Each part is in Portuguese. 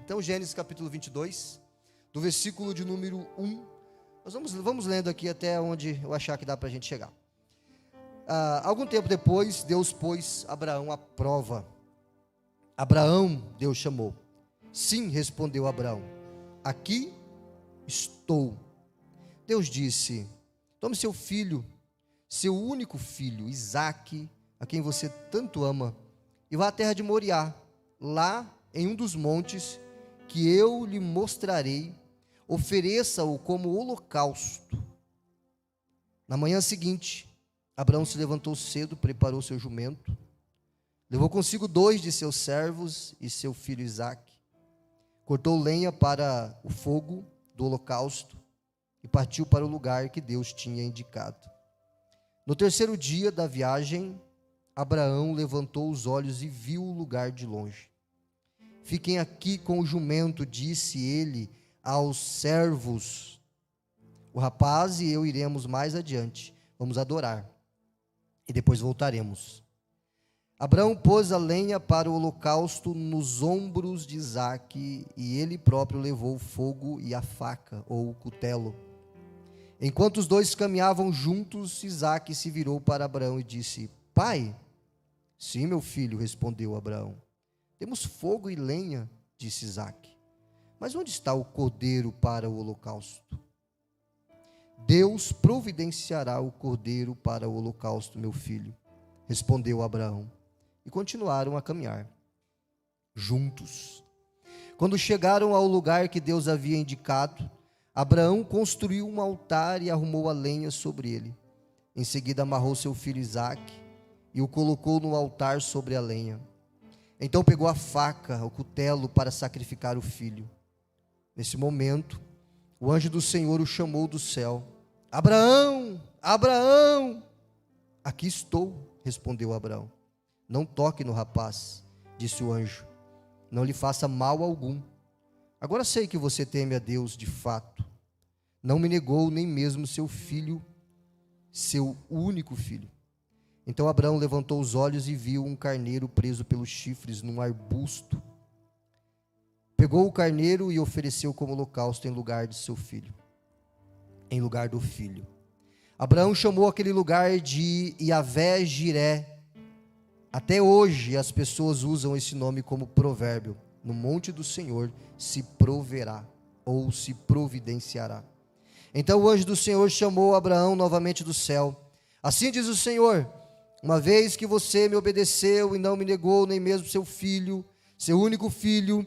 Então, Gênesis capítulo 22, do versículo de número 1. Nós vamos lendo aqui até onde eu achar que dá para a gente chegar. Algum tempo depois, Deus pôs Abraão à prova. Abraão, Deus chamou. Sim, respondeu Abraão, aqui estou. Deus disse, tome seu filho, seu único filho, Isaque, a quem você tanto ama, e vá à terra de Moriá, lá em um dos montes que eu lhe mostrarei, ofereça-o como holocausto. Na manhã seguinte, Abraão se levantou cedo, preparou seu jumento, levou consigo 2 de seus servos e seu filho Isaque, cortou lenha para o fogo do holocausto e partiu para o lugar que Deus tinha indicado. No terceiro dia da viagem, Abraão levantou os olhos e viu o lugar de longe. Fiquem aqui com o jumento, disse ele aos servos. O rapaz e eu iremos mais adiante, vamos adorar, e depois voltaremos. Abraão pôs a lenha para o holocausto nos ombros de Isaque, e ele próprio levou o fogo e a faca, ou o cutelo. Enquanto os dois caminhavam juntos, Isaque se virou para Abraão e disse, pai? Sim, meu filho, respondeu Abraão. Temos fogo e lenha, disse Isaque. Mas onde está o cordeiro para o holocausto? Deus providenciará o cordeiro para o holocausto, meu filho, respondeu Abraão. E continuaram a caminhar juntos. Quando chegaram ao lugar que Deus havia indicado, Abraão construiu um altar e arrumou a lenha sobre ele. Em seguida amarrou seu filho Isaque e o colocou no altar sobre a lenha. Então pegou a faca, o cutelo, para sacrificar o filho. Nesse momento, o anjo do Senhor o chamou do céu. Abraão, Abraão! Aqui estou, respondeu Abraão. Não toque no rapaz, disse o anjo. Não lhe faça mal algum. Agora sei que você teme a Deus de fato. Não me negou nem mesmo seu filho, seu único filho. Então Abraão levantou os olhos e viu um carneiro preso pelos chifres num arbusto. Pegou o carneiro e ofereceu como holocausto em lugar de seu filho, em lugar do filho. Abraão chamou aquele lugar de Iavé-Jiré. Até hoje as pessoas usam esse nome como provérbio. No monte do Senhor se proverá, ou se providenciará. Então o anjo do Senhor chamou Abraão novamente do céu. Assim diz o Senhor, uma vez que você me obedeceu e não me negou nem mesmo seu filho, seu único filho,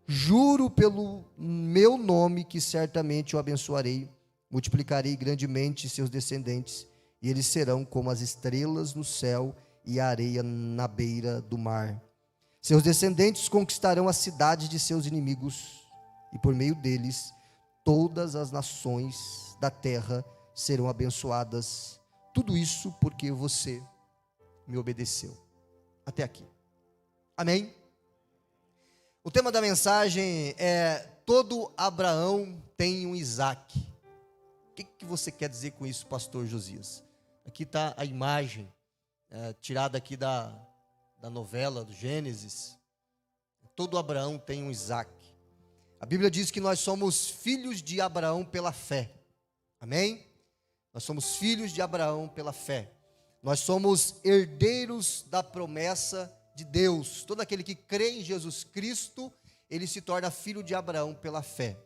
juro pelo meu nome que certamente o abençoarei, multiplicarei grandemente seus descendentes, e eles serão como as estrelas no céu e a areia na beira do mar. Seus descendentes conquistarão a cidade de seus inimigos, e por meio deles, todas as nações da terra serão abençoadas. Tudo isso porque você me obedeceu. Até aqui. Amém? O tema da mensagem é: todo Abraão tem um Isaque. O que você quer dizer com isso, pastor Josias? Aqui está a imagem, tirada aqui da novela do Gênesis. Todo Abraão tem um Isaque. A Bíblia diz que nós somos filhos de Abraão pela fé. Amém? Nós somos filhos de Abraão pela fé. Nós somos herdeiros da promessa de Deus. Todo aquele que crê em Jesus Cristo, ele se torna filho de Abraão pela fé.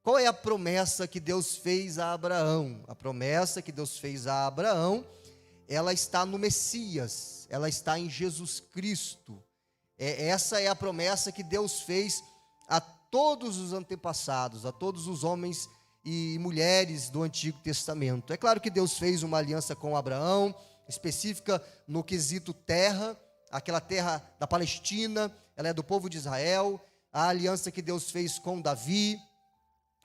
Qual é a promessa que Deus fez a Abraão? A promessa que Deus fez a Abraão, ela está no Messias, ela está em Jesus Cristo. Essa é a promessa que Deus fez a todos os antepassados, a todos os homens e mulheres do Antigo Testamento. É claro que Deus fez uma aliança com Abraão, específica no quesito terra, aquela terra da Palestina, ela é do povo de Israel. A aliança que Deus fez com Davi,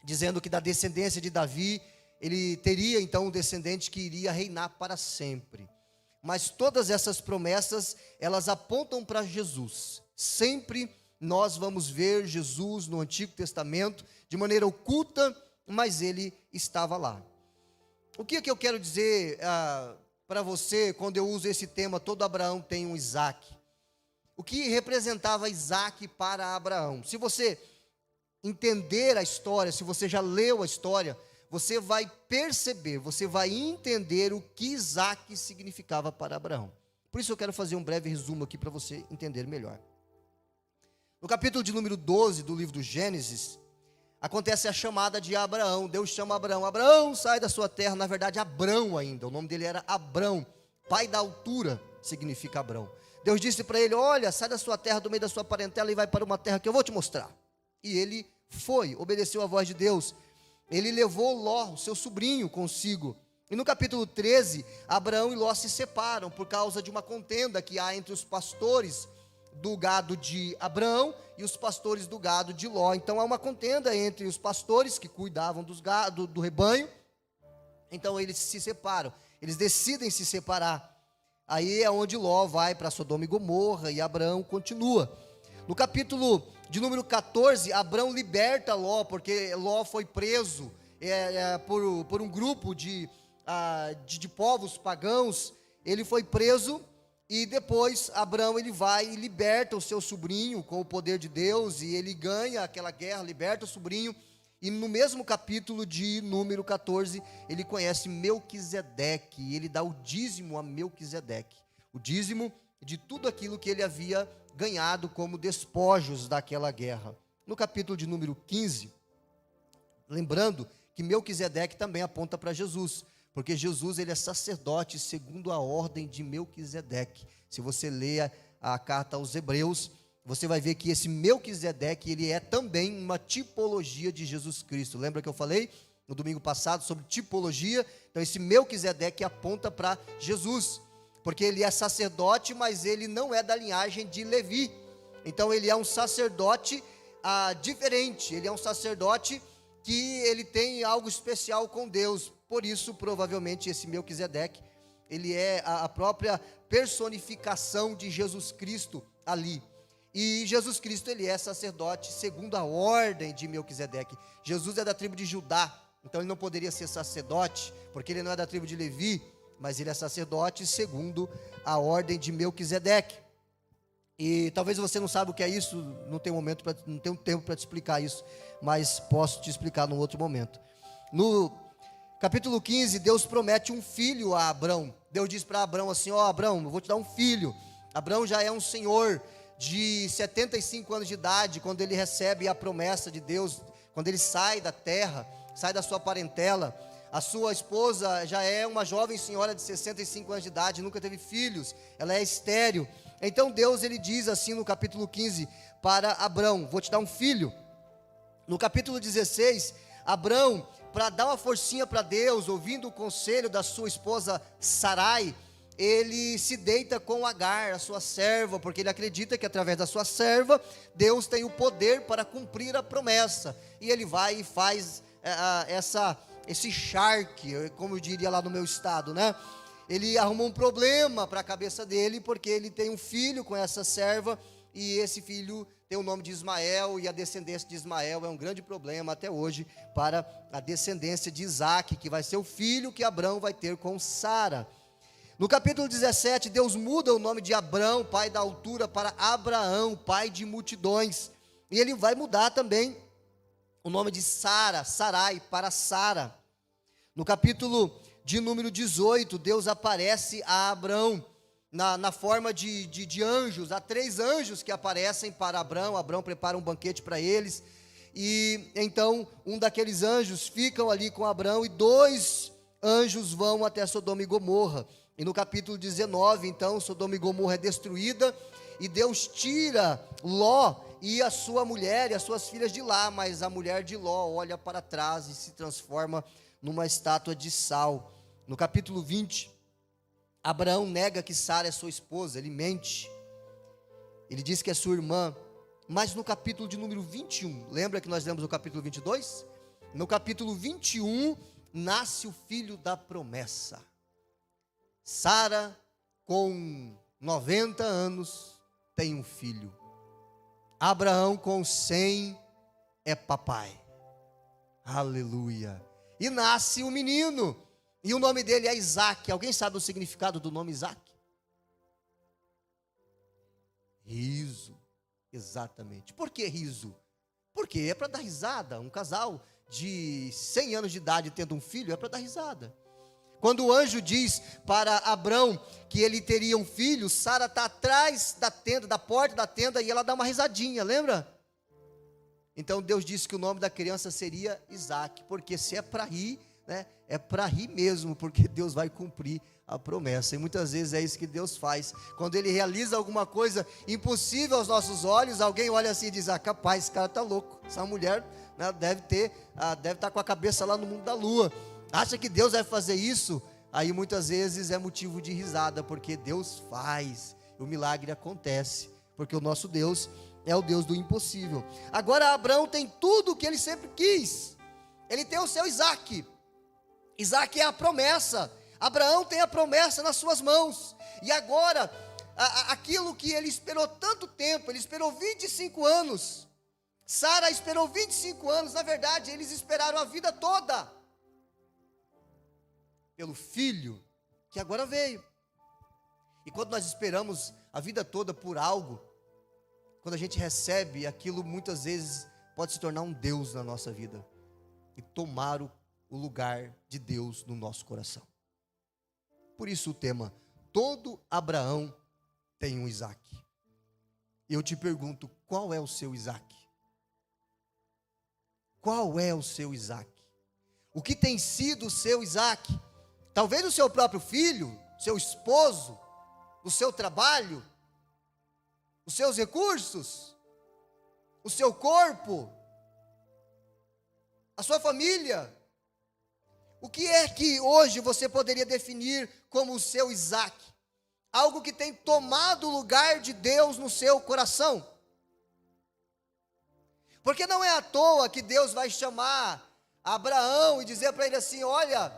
dizendo que da descendência de Davi, ele teria então um descendente que iria reinar para sempre. Mas todas essas promessas, elas apontam para Jesus. Sempre nós vamos ver Jesus no Antigo Testamento, de maneira oculta, mas ele estava lá. O que é que eu quero dizer para você, quando eu uso esse tema, todo Abraão tem um Isaque? O que representava Isaque para Abraão? Se você entender a história, se você já leu a história, você vai perceber, você vai entender o que Isaac significava para Abraão. Por isso eu quero fazer um breve resumo aqui para você entender melhor. No capítulo de número 12 do livro do Gênesis, acontece a chamada de Abraão. Deus chama Abraão: Abraão, sai da sua terra. Na verdade, Abrão ainda, o nome dele era Abrão, pai da altura significa Abrão. Deus disse para ele: olha, sai da sua terra, do meio da sua parentela, e vai para uma terra que eu vou te mostrar. E ele foi, obedeceu a voz de Deus. Ele levou Ló, o seu sobrinho, consigo. E no capítulo 13, Abraão e Ló se separam por causa de uma contenda que há entre os pastores do gado de Abraão e os pastores do gado de Ló. Então há uma contenda entre os pastores que cuidavam do rebanho. Então eles se separam, eles decidem se separar. Aí é onde Ló vai para Sodoma e Gomorra e Abraão continua. No capítulo de número 14, Abraão liberta Ló, porque Ló foi preso por um grupo de povos pagãos. Ele foi preso e depois Abraão ele vai e liberta o seu sobrinho com o poder de Deus, e ele ganha aquela guerra, liberta o sobrinho. E no mesmo capítulo de número 14, ele conhece Melquisedeque, e ele dá o dízimo a Melquisedeque, o dízimo de tudo aquilo que ele havia ganhado como despojos daquela guerra. No capítulo de número 15, lembrando que Melquisedeque também aponta para Jesus, porque Jesus ele é sacerdote segundo a ordem de Melquisedeque. Se você ler a carta aos Hebreus, você vai ver que esse Melquisedeque, ele é também uma tipologia de Jesus Cristo. Lembra que eu falei no domingo passado sobre tipologia? Então esse Melquisedeque aponta para Jesus, porque ele é sacerdote, mas ele não é da linhagem de Levi. Então ele é um sacerdote diferente, ele é um sacerdote que ele tem algo especial com Deus. Por isso, provavelmente, esse Melquisedeque, ele é a própria personificação de Jesus Cristo ali. E Jesus Cristo, ele é sacerdote segundo a ordem de Melquisedeque. Jesus é da tribo de Judá, então ele não poderia ser sacerdote, porque ele não é da tribo de Levi, mas ele é sacerdote segundo a ordem de Melquisedeque. E talvez você não saiba o que é isso, não tenho tempo para te explicar isso, mas posso te explicar num outro momento. No capítulo 15, Deus promete um filho a Abrão. Deus diz para Abrão assim: ó, Abrão, eu vou te dar um filho. Abrão já é um senhor de 75 anos de idade, quando ele recebe a promessa de Deus, quando ele sai da terra, sai da sua parentela. A sua esposa já é uma jovem senhora de 65 anos de idade, nunca teve filhos, ela é estéril. Então Deus ele diz assim no capítulo 15 para Abrão: vou te dar um filho. No capítulo 16, Abrão, para dar uma forcinha para Deus, ouvindo o conselho da sua esposa Sarai, ele se deita com Agar, a sua serva, porque ele acredita que através da sua serva, Deus tem o poder para cumprir a promessa. E ele vai e faz esse charque, como eu diria lá no meu estado, né? Ele arrumou um problema para a cabeça dele, porque ele tem um filho com essa serva, e esse filho tem o nome de Ismael, e a descendência de Ismael é um grande problema até hoje para a descendência de Isaac, que vai ser o filho que Abrão vai ter com Sara. No capítulo 17, Deus muda o nome de Abrão, pai da altura, para Abraão, pai de multidões. E ele vai mudar também o nome de Sarai, para Sara. No capítulo de número 18, Deus aparece a Abrão na forma de anjos. Há 3 anjos que aparecem para Abrão. Abrão prepara um banquete para eles. E então um daqueles anjos ficam ali com Abrão, e 2 anjos vão até Sodoma e Gomorra. E no capítulo 19, então, Sodoma e Gomorra é destruída, e Deus tira Ló e a sua mulher e as suas filhas de lá, mas a mulher de Ló olha para trás e se transforma numa estátua de sal. No capítulo 20, Abraão nega que Sara é sua esposa, ele mente, ele diz que é sua irmã. Mas no capítulo de número 21, lembra que nós lemos o capítulo 22? No capítulo 21, nasce o filho da promessa. Sara, com 90 anos, tem um filho. Abraão, com 100, é papai. Aleluia. E nasce um menino, e o nome dele é Isaac. Alguém sabe o significado do nome Isaac? Riso, exatamente. Por que riso? Porque é para dar risada. Um casal de 100 anos de idade tendo um filho é para dar risada. Quando o anjo diz para Abrão que ele teria um filho, Sara está atrás da tenda, da porta da tenda, e ela dá uma risadinha, lembra? Então Deus disse que o nome da criança seria Isaac, porque se é para rir, né, é para rir mesmo, porque Deus vai cumprir a promessa. E muitas vezes é isso que Deus faz. Quando Ele realiza alguma coisa impossível aos nossos olhos, alguém olha assim e diz: ah, capaz, esse cara está louco, essa mulher, né, deve estar com a cabeça lá no mundo da lua. Acha que Deus vai fazer isso? Aí muitas vezes é motivo de risada, porque Deus faz, o milagre acontece, porque o nosso Deus é o Deus do impossível. Agora Abraão tem tudo o que ele sempre quis. Ele tem o seu Isaac. Isaac é a promessa. Abraão tem a promessa nas suas mãos. E agora, aquilo que ele esperou tanto tempo, ele esperou 25 anos. Sara esperou 25 anos, na verdade, eles esperaram a vida toda pelo filho que agora veio. E quando nós esperamos a vida toda por algo, quando a gente recebe aquilo, muitas vezes pode se tornar um Deus na nossa vida e tomar o lugar de Deus no nosso coração. Por isso o tema: todo Abraão tem um Isaac. E eu te pergunto, qual é o seu Isaac? Qual é o seu Isaac? O que tem sido o seu Isaac? Talvez o seu próprio filho, seu esposo, o seu trabalho, os seus recursos, o seu corpo, a sua família. O que é que hoje você poderia definir como o seu Isaac? Algo que tem tomado o lugar de Deus no seu coração. Porque não é à toa que Deus vai chamar Abraão e dizer para ele assim: olha,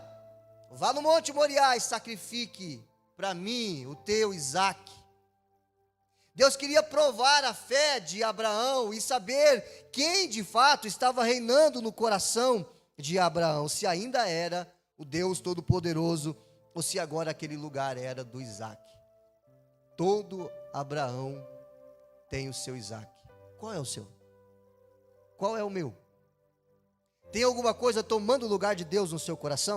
vá no Monte Moriá e sacrifique para mim o teu Isaac. Deus queria provar a fé de Abraão e saber quem de fato estava reinando no coração de Abraão, se ainda era o Deus Todo-Poderoso ou se agora aquele lugar era do Isaac. Todo Abraão tem o seu Isaac. Qual é o seu? Qual é o meu? Tem alguma coisa tomando o lugar de Deus no seu coração?